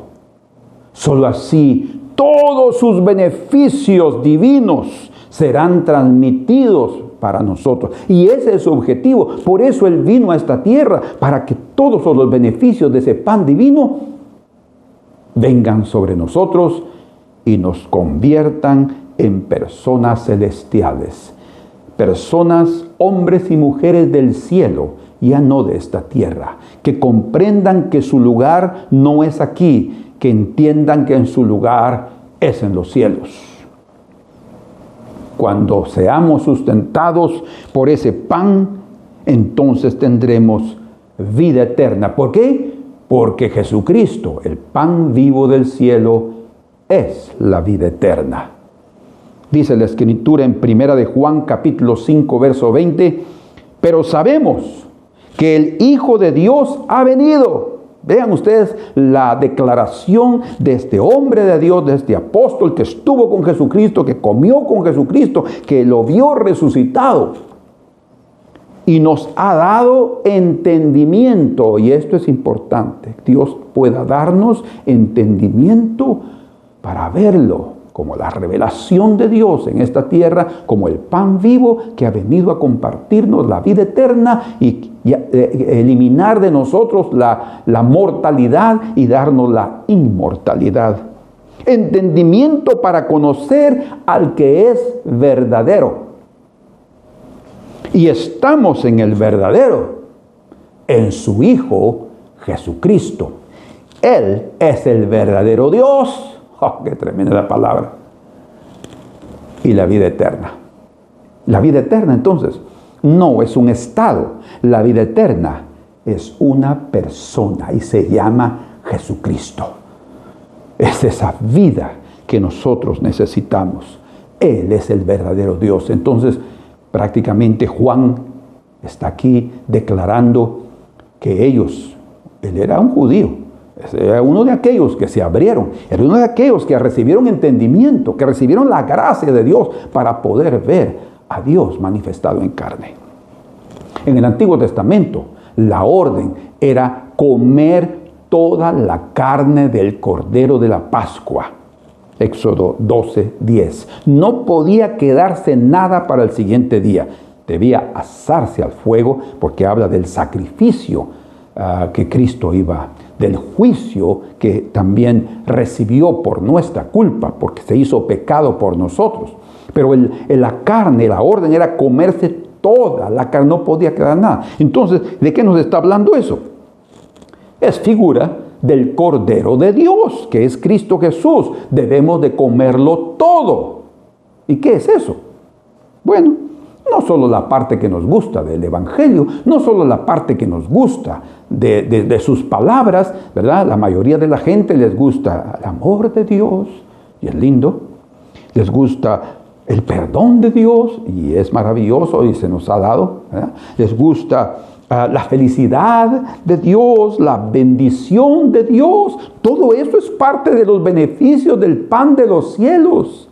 Solo así todos sus beneficios divinos serán transmitidos para nosotros. Y ese es su objetivo. Por eso Él vino a esta tierra, para que todos los beneficios de ese pan divino vengan sobre nosotros y nos conviertan en personas celestiales. Personas, hombres y mujeres del cielo, ya no de esta tierra. Que comprendan que su lugar no es aquí. Que entiendan que en su lugar es en los cielos. Cuando seamos sustentados por ese pan, entonces tendremos vida eterna. ¿Por qué? Porque Jesucristo, el pan vivo del cielo, es la vida eterna. Dice la Escritura en 1 de Juan capítulo 5, verso 20, pero sabemos que el Hijo de Dios ha venido. Vean ustedes la declaración de este hombre de Dios, de este apóstol que estuvo con Jesucristo, que comió con Jesucristo, que lo vio resucitado. Y nos ha dado entendimiento, y esto es importante. Dios pueda darnos entendimiento para verlo, como la revelación de Dios en esta tierra, como el pan vivo que ha venido a compartirnos la vida eterna y eliminar de nosotros la mortalidad y darnos la inmortalidad. Entendimiento para conocer al que es verdadero. Y estamos en el verdadero, en su Hijo Jesucristo. Él es el verdadero Dios. ¡Oh, qué tremenda palabra! Y la vida eterna. La vida eterna, entonces, no es un estado. La vida eterna es una persona y se llama Jesucristo. Es esa vida que nosotros necesitamos. Él es el verdadero Dios. Entonces, prácticamente Juan está aquí declarando que él era un judío. Era uno de aquellos que se abrieron, era uno de aquellos que recibieron entendimiento, que recibieron la gracia de Dios para poder ver a Dios manifestado en carne. En el Antiguo Testamento, la orden era comer toda la carne del Cordero de la Pascua. Éxodo 12:10. No podía quedarse nada para el siguiente día. Debía asarse al fuego, porque habla del sacrificio que Cristo iba, del juicio que también recibió por nuestra culpa, porque se hizo pecado por nosotros. Pero la carne, la orden era comerse toda la carne, no podía quedar nada. Entonces, ¿de qué nos está hablando eso? Es figura del Cordero de Dios, que es Cristo Jesús. Debemos de comerlo todo. ¿Y qué es eso? Bueno, no solo la parte que nos gusta del Evangelio, no solo la parte que nos gusta de sus palabras, ¿verdad? La mayoría de la gente les gusta el amor de Dios, y es lindo. Les gusta el perdón de Dios, y es maravilloso y se nos ha dado, ¿verdad? Les gusta la felicidad de Dios, la bendición de Dios. Todo eso es parte de los beneficios del pan de los cielos.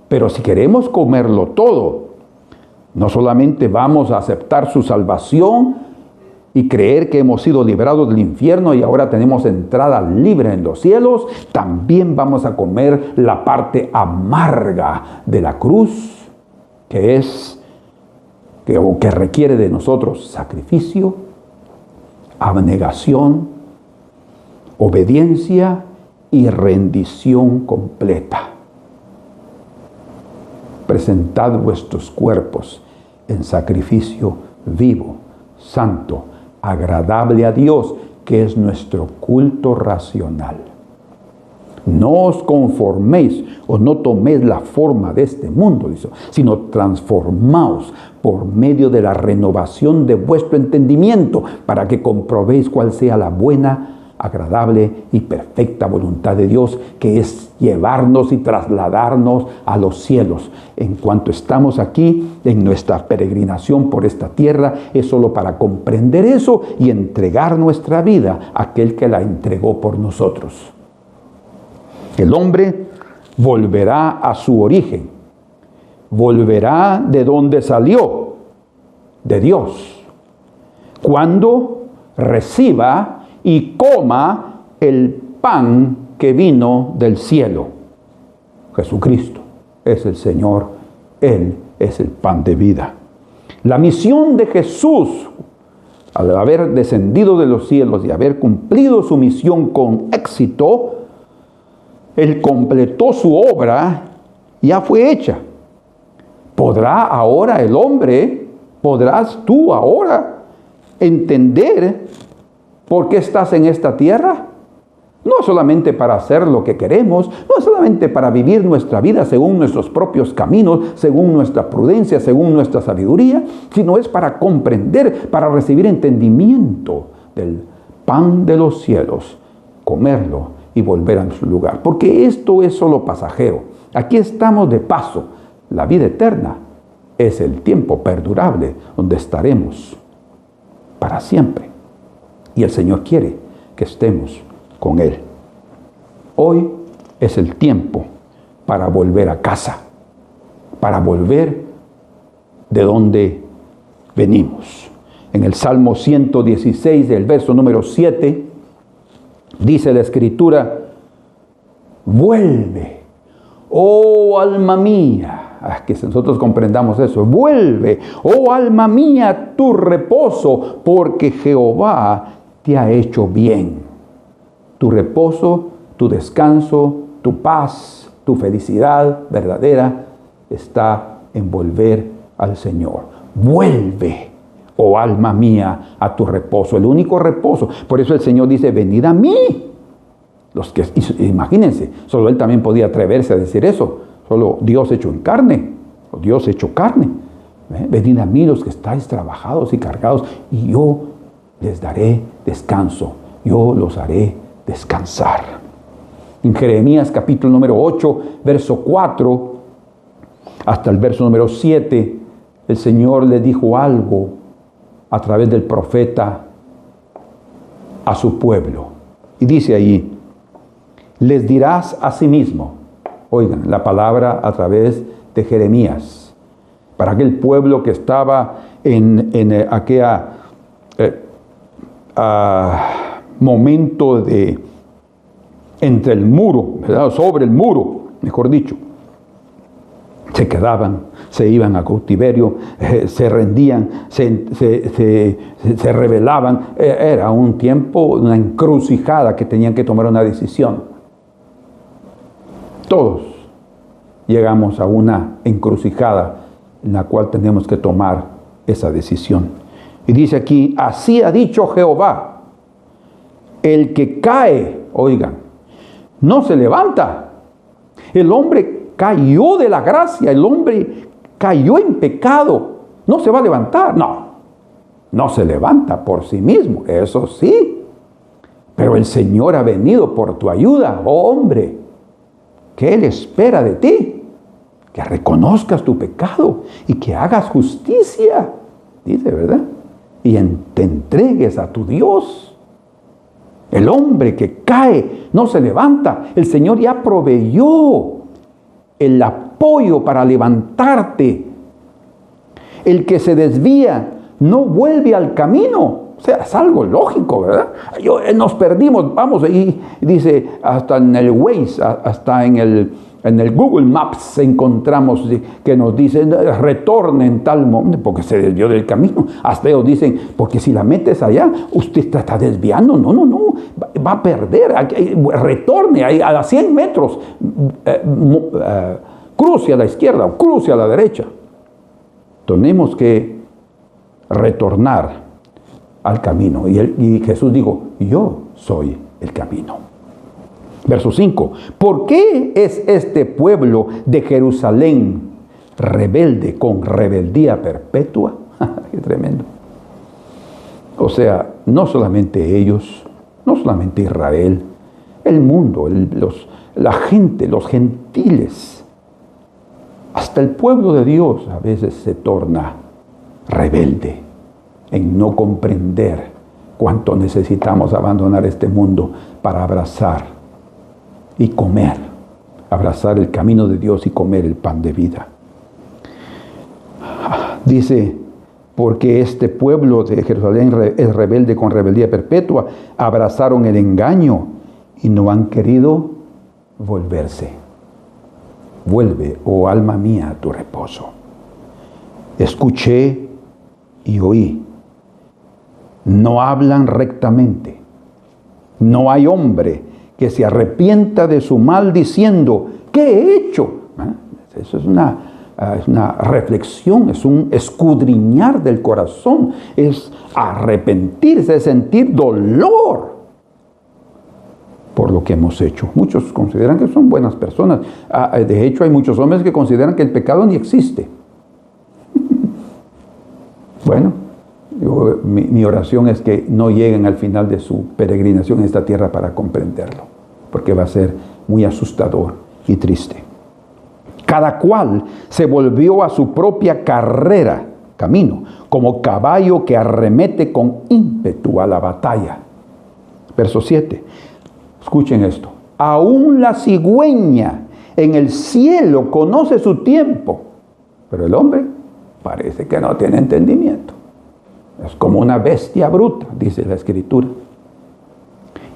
Pero si queremos comerlo todo, no solamente vamos a aceptar su salvación y creer que hemos sido librados del infierno y ahora tenemos entrada libre en los cielos, también vamos a comer la parte amarga de la cruz, que requiere de nosotros sacrificio, abnegación, obediencia y rendición completa. Presentad vuestros cuerpos en sacrificio vivo, santo, agradable a Dios, que es nuestro culto racional. No os conforméis o no toméis la forma de este mundo, dice, sino transformaos por medio de la renovación de vuestro entendimiento, para que comprobéis cuál sea la buena, agradable y perfecta voluntad de Dios, que es llevarnos y trasladarnos a los cielos. En cuanto estamos aquí, en nuestra peregrinación por esta tierra, es solo para comprender eso y entregar nuestra vida a aquel que la entregó por nosotros. El hombre volverá a su origen, volverá de donde salió, de Dios, cuando reciba y coma el pan que vino del cielo. Jesucristo es el Señor, Él es el pan de vida. La misión de Jesús, al haber descendido de los cielos y haber cumplido su misión con éxito, Él completó su obra, ya fue hecha. ¿Podrá ahora el hombre, podrás tú ahora entender por qué estás en esta tierra? No es solamente para hacer lo que queremos, no es solamente para vivir nuestra vida según nuestros propios caminos, según nuestra prudencia, según nuestra sabiduría, sino es para comprender, para recibir entendimiento del pan de los cielos, comerlo y volver a su lugar. Porque esto es solo pasajero. Aquí estamos de paso. La vida eterna es el tiempo perdurable donde estaremos para siempre. Y el Señor quiere que estemos con Él. Hoy es el tiempo para volver a casa, para volver de donde venimos. En el Salmo 116, del verso número 7, dice la Escritura: vuelve, oh alma mía. Que nosotros comprendamos eso. Vuelve, oh alma mía, a tu reposo, porque Jehová te ha hecho bien. Tu reposo, tu descanso, tu paz, tu felicidad verdadera está en volver al Señor. Vuelve, oh alma mía, a tu reposo, el único reposo. Por eso el Señor dice: venid a mí. Imagínense, solo Él también podía atreverse a decir eso. Solo Dios hecho en carne, o Dios hecho carne. Venid a mí los que estáis trabajados y cargados, y yo les daré descanso. Yo los haré descansar. En Jeremías capítulo número 8, verso 4, hasta el verso número 7, el Señor le dijo algo a través del profeta a su pueblo. Y dice ahí: les dirás a sí mismo. Oigan, la palabra a través de Jeremías, para aquel pueblo que estaba en aquella momento de entre el muro, ¿verdad? Sobre el muro, mejor dicho. Se quedaban, se iban a cautiverio, se rendían, se rebelaban. Era un tiempo, una encrucijada que tenían que tomar una decisión. Todos llegamos a una encrucijada en la cual tenemos que tomar esa decisión. Y dice aquí, así ha dicho Jehová, el que cae, oigan, no se levanta. El hombre cayó de la gracia, el hombre cayó en pecado, no se va a levantar. No se levanta por sí mismo, eso sí. Pero el Señor ha venido por tu ayuda, oh hombre. ¿Qué Él espera de ti? Que reconozcas tu pecado y que hagas justicia, dice, ¿verdad? Y te entregues a tu Dios. El hombre que cae no se levanta. El Señor ya proveyó el apoyo para levantarte. El que se desvía no vuelve al camino. O sea, es algo lógico, ¿verdad? Nos perdimos, vamos, ahí dice, hasta en el Waze, hasta en el Google Maps encontramos que nos dicen, retorne en tal momento, porque se desvió del camino. Hasta ellos dicen, porque si la metes allá, usted está desviando. No, va a perder. Retorne a las 100 metros, cruce a la izquierda o cruce a la derecha. Tenemos que retornar al camino. Y Jesús dijo, yo soy el camino. Verso 5. ¿Por qué es este pueblo de Jerusalén rebelde con rebeldía perpetua? Qué tremendo. O sea, no solamente ellos, no solamente Israel, el mundo, la gente, los gentiles, hasta el pueblo de Dios a veces se torna rebelde en no comprender cuánto necesitamos abandonar este mundo para abrazar y comer, abrazar el camino de Dios y comer el pan de vida. Dice, porque este pueblo de Jerusalén es rebelde con rebeldía perpetua, abrazaron el engaño y no han querido volverse. Vuelve, oh alma mía, a tu reposo. Escuché y oí. No hablan rectamente. No hay hombre que se arrepienta de su mal diciendo, ¿qué he hecho? Eso es una reflexión, es un escudriñar del corazón, es arrepentirse, es sentir dolor por lo que hemos hecho. Muchos consideran que son buenas personas. De hecho, hay muchos hombres que consideran que el pecado ni existe. Bueno, mi oración es que no lleguen al final de su peregrinación en esta tierra para comprenderlo, porque va a ser muy asustador y triste. Cada cual se volvió a su propia camino, como caballo que arremete con ímpetu a la batalla. Verso 7. Escuchen esto. Aún la cigüeña en el cielo conoce su tiempo, pero el hombre parece que no tiene entendimiento. Es como una bestia bruta, dice la Escritura.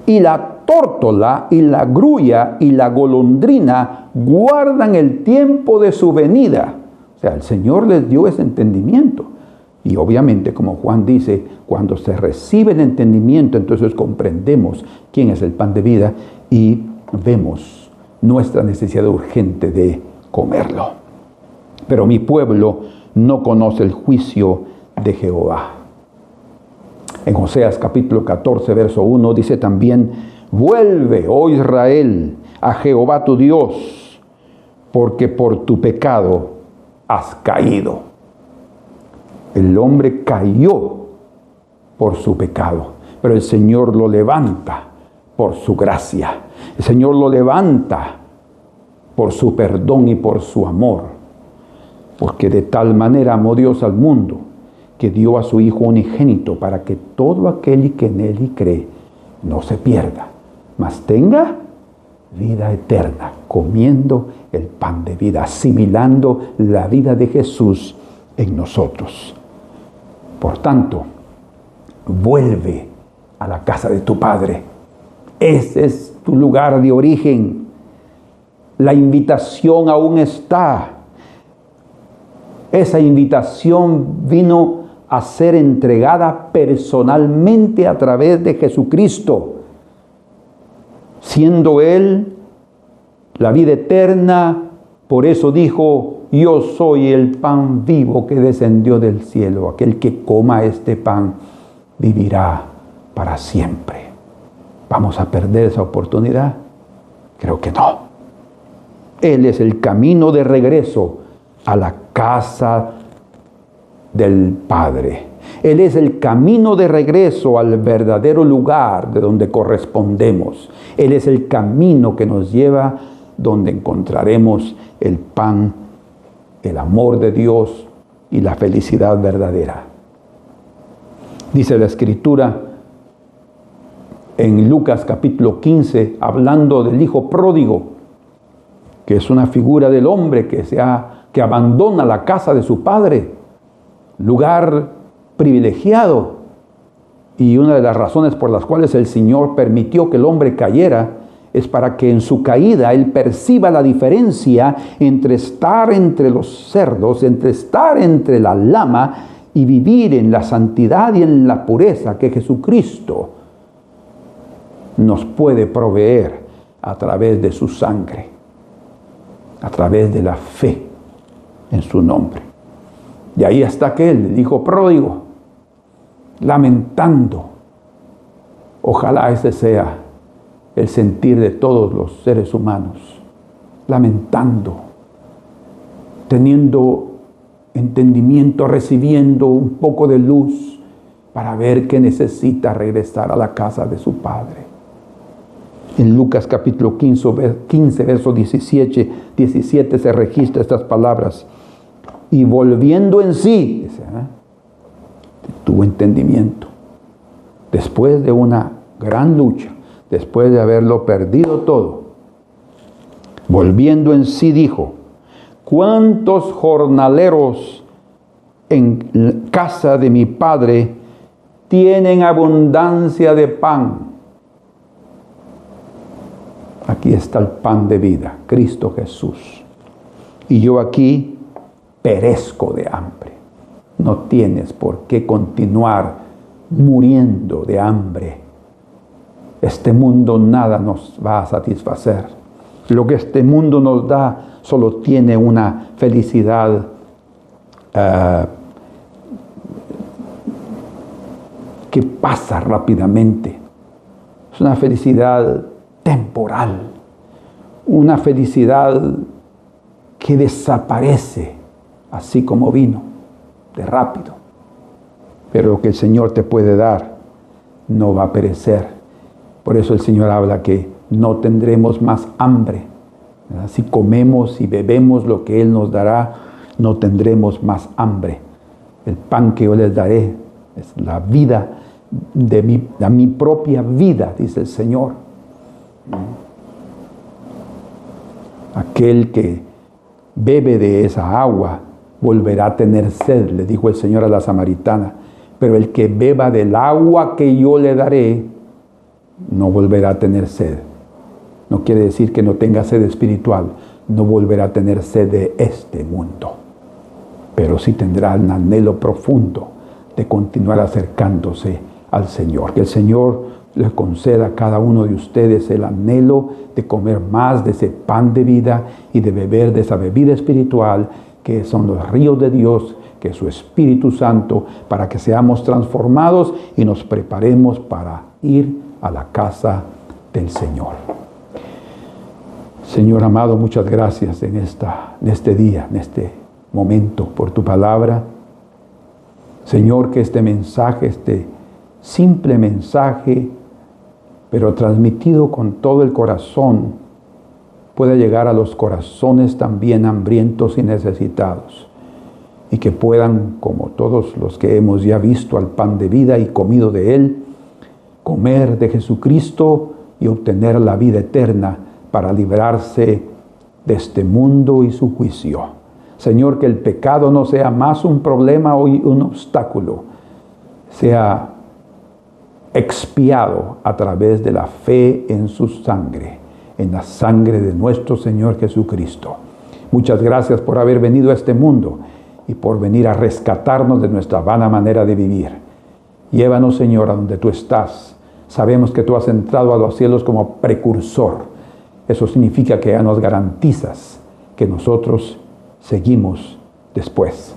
Y la tórtola y la grulla y la golondrina guardan el tiempo de su venida. O sea, el Señor les dio ese entendimiento. Y obviamente, como Juan dice, cuando se recibe el entendimiento, entonces comprendemos quién es el pan de vida y vemos nuestra necesidad urgente de comerlo. Pero mi pueblo no conoce el juicio de Jehová. En Oseas capítulo 14, verso 1 dice también, vuelve, oh Israel, a Jehová tu Dios, porque por tu pecado has caído. El hombre cayó por su pecado, pero el Señor lo levanta por su gracia. El Señor lo levanta por su perdón y por su amor, porque de tal manera amó Dios al mundo, que dio a su Hijo unigénito para que todo aquel que en Él cree no se pierda, mas tenga vida eterna, comiendo el pan de vida, asimilando la vida de Jesús en nosotros. Por tanto, vuelve a la casa de tu Padre. Ese es tu lugar de origen. La invitación aún está. Esa invitación vino a ser entregada personalmente a través de Jesucristo, siendo Él la vida eterna. Por eso dijo: yo soy el pan vivo que descendió del cielo. Aquel que coma este pan vivirá para siempre. ¿Vamos a perder esa oportunidad? Creo que no. Él es el camino de regreso a la casa del Padre. Él es el camino de regreso al verdadero lugar de donde correspondemos. Él es el camino que nos lleva donde encontraremos el pan, el amor de Dios y la felicidad verdadera. Dice la Escritura en Lucas capítulo 15, hablando del hijo pródigo, que es una figura del hombre que abandona la casa de su padre, lugar privilegiado, y una de las razones por las cuales el Señor permitió que el hombre cayera es para que en su caída él perciba la diferencia entre estar entre los cerdos, entre estar entre la lama y vivir en la santidad y en la pureza que Jesucristo nos puede proveer a través de su sangre, a través de la fe en su nombre. Y ahí está aquel, el hijo pródigo, lamentando. Ojalá ese sea el sentir de todos los seres humanos, lamentando, teniendo entendimiento, recibiendo un poco de luz para ver que necesita regresar a la casa de su Padre. En Lucas capítulo 15 verso 17 se registra estas palabras: y volviendo en sí, tuvo entendimiento. Después de una gran lucha, después de haberlo perdido todo, volviendo en sí dijo: ¿cuántos jornaleros en casa de mi Padre tienen abundancia de pan? Aquí está el pan de vida, Cristo Jesús. Y yo aquí perezco de hambre. No tienes por qué continuar muriendo de hambre. Este mundo nada nos va a satisfacer. Lo que este mundo nos da solo tiene una felicidad que pasa rápidamente. Es una felicidad temporal, una felicidad que desaparece así como vino, de rápido. Pero lo que el Señor te puede dar no va a perecer. Por eso el Señor habla que no tendremos más hambre. Si comemos y bebemos lo que Él nos dará, no tendremos más hambre. El pan que yo les daré es la vida de mi propia vida, dice el Señor. Aquel que bebe de esa agua volverá a tener sed, le dijo el Señor a la samaritana. Pero el que beba del agua que yo le daré, no volverá a tener sed. No quiere decir que no tenga sed espiritual, no volverá a tener sed de este mundo. Pero sí tendrá un anhelo profundo de continuar acercándose al Señor. Que el Señor les conceda a cada uno de ustedes el anhelo de comer más de ese pan de vida y de beber de esa bebida espiritual que son los ríos de Dios, que es su Espíritu Santo, para que seamos transformados y nos preparemos para ir a la casa del Señor. Señor amado, muchas gracias en este día, en este momento, por tu palabra. Señor, que este mensaje, este simple mensaje, pero transmitido con todo el corazón, pueda llegar a los corazones también hambrientos y necesitados, y que puedan, como todos los que hemos ya visto al pan de vida y comido de él, comer de Jesucristo y obtener la vida eterna para librarse de este mundo y su juicio. Señor, que el pecado no sea más un problema o un obstáculo, sea expiado a través de la fe en su sangre, en la sangre de nuestro Señor Jesucristo. Muchas gracias por haber venido a este mundo y por venir a rescatarnos de nuestra vana manera de vivir. Llévanos, Señor, a donde tú estás. Sabemos que tú has entrado a los cielos como precursor. Eso significa que ya nos garantizas que nosotros seguimos después.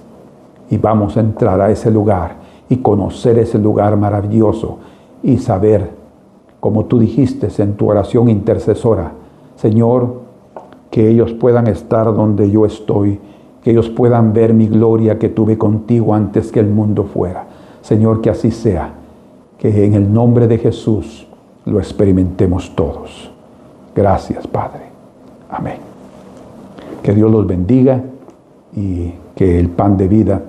Y vamos a entrar a ese lugar y conocer ese lugar maravilloso y saber, como tú dijiste en tu oración intercesora, Señor, que ellos puedan estar donde yo estoy, que ellos puedan ver mi gloria que tuve contigo antes que el mundo fuera. Señor, que así sea, que en el nombre de Jesús lo experimentemos todos. Gracias, Padre. Amén. Que Dios los bendiga y que el pan de vida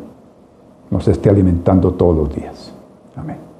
nos esté alimentando todos los días. Amén.